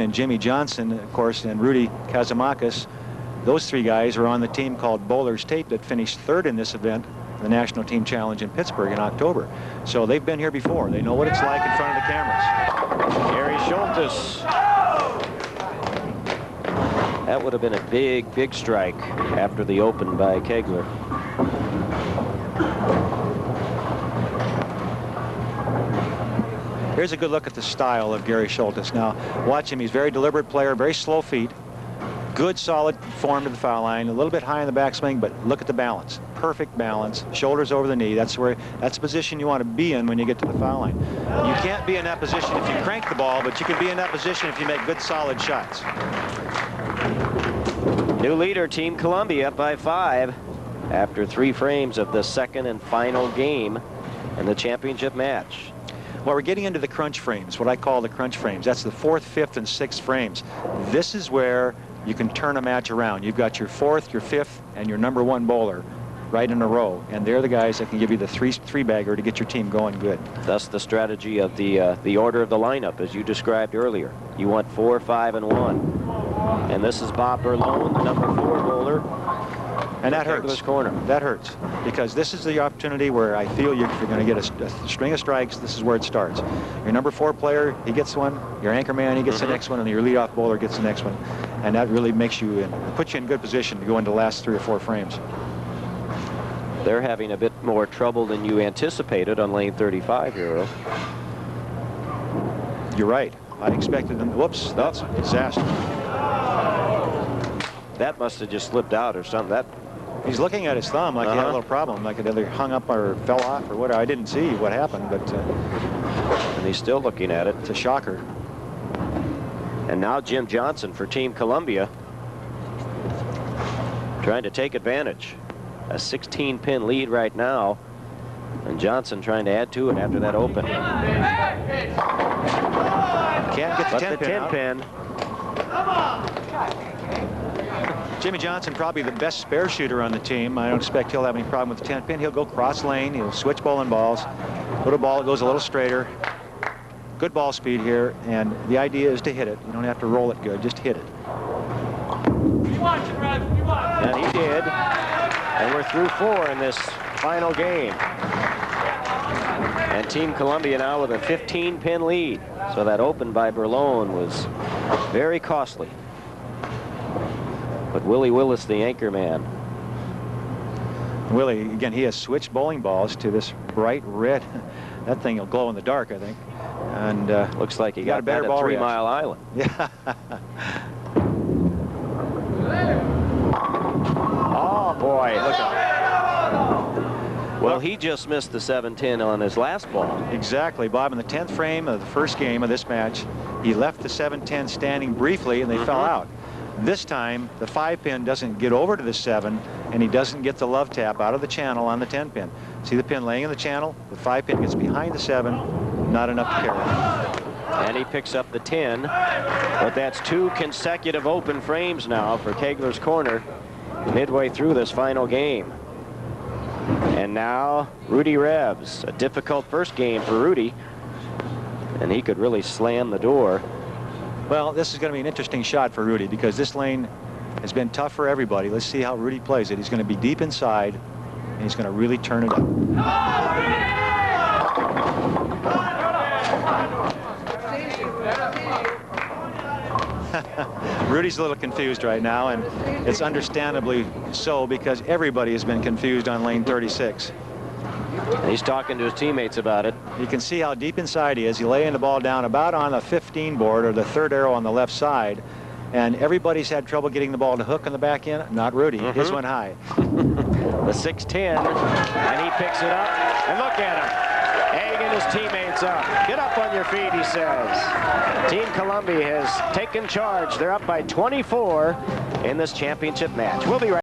Green and Jimmy Johnson, of course, and Rudy Kazamakis. Those three guys are on the team called Bowler's Tape that finished third in this event, the National Team Challenge in Pittsburgh in October. So they've been here before. They know what it's like in front of the cameras. Gary Schultes. That would have been a big, big strike after the open by Kegler. Here's a good look at the style of Gary Schultes. Now, watch him. He's a very deliberate player, very slow feet. Good, solid form to the foul line. A little bit high in the backswing, but look at the balance. Perfect balance. Shoulders over the knee. That's the position you want to be in when you get to the foul line. You can't be in that position if you crank the ball, but you can be in that position if you make good, solid shots. New leader, Team Columbia, up by 5 after 3 frames of the second and final game in the championship match. Well, we're getting into the crunch frames, what I call the crunch frames. That's the 4th, 5th, and 6th frames. This is where you can turn a match around. You've got your 4th, your 5th, and your #1 bowler right in a row, and they're the guys that can give you the three-bagger to get your team going good. Thus the strategy of the order of the lineup, as you described earlier. You want 4, 5, and 1. And this is Bob Berlone, the #4 bowler. And that hurts. Corner. That hurts, because this is the opportunity where I feel if you're going to get a string of strikes, this is where it starts. Your #4 player, he gets one. Your anchor man, he gets the next one, and your leadoff bowler gets the next one. And that really makes you puts you in good position to go into the last 3 or 4 frames. They're having a bit more trouble than you anticipated on lane 35 here. You're right. I expected them. Whoops, that's a disaster. That must have just slipped out or something. He's looking at his thumb like he had a little problem, like it either hung up or fell off or whatever. I didn't see what happened, but and he's still looking at it. It's a shocker. And now Jim Johnson for Team Columbia, trying to take advantage. A 16-pin lead right now, and Johnson trying to add to it after that open. Can't get the 10 pin. Jimmy Johnson, probably the best spare shooter on the team. I don't expect he'll have any problem with the 10 pin. He'll go cross lane. He'll switch bowling balls. Little ball goes a little straighter. Good ball speed here, and the idea is to hit it. You don't have to roll it good. Just hit it. And he did. And we're through 4 in this final game. And Team Columbia now with a 15-pin lead. So that open by Berlone was very costly. But Willie Willis, the anchor man. Willie, again, he has switched bowling balls to this bright red. That thing will glow in the dark, I think. And looks like he got a better that ball at 3 Mile Island. Yeah. Oh, boy. Look at that. Well, he just missed the 7-10 on his last ball. Exactly, Bob. In the 10th frame of the first game of this match, he left the 7-10 standing briefly, and they fell out. This time, the 5-pin doesn't get over to the 7, and he doesn't get the love tap out of the channel on the 10-pin. See the pin laying in the channel? The 5-pin gets behind the 7, not enough to carry. And he picks up the 10, but that's 2 consecutive open frames now for Kegler's corner midway through this final game. And now Rudy Rebs, a difficult first game for Rudy, and he could really slam the door. Well, this is going to be an interesting shot for Rudy, because this lane has been tough for everybody. Let's see how Rudy plays it. He's going to be deep inside, and he's going to really turn it up. Rudy's a little confused right now, and it's understandably so, because everybody has been confused on lane 36. He's talking to his teammates about it. You can see how deep inside he is. He's laying the ball down about on the 15 board, or the 3rd arrow on the left side, and everybody's had trouble getting the ball to hook on the back end. Not Rudy. His went high. The 6-10, and he picks it up, and look at him, egging his teammates up. Get up on your feet, he says. Team Columbia has taken charge. They're up by 24 in this championship match. We'll be right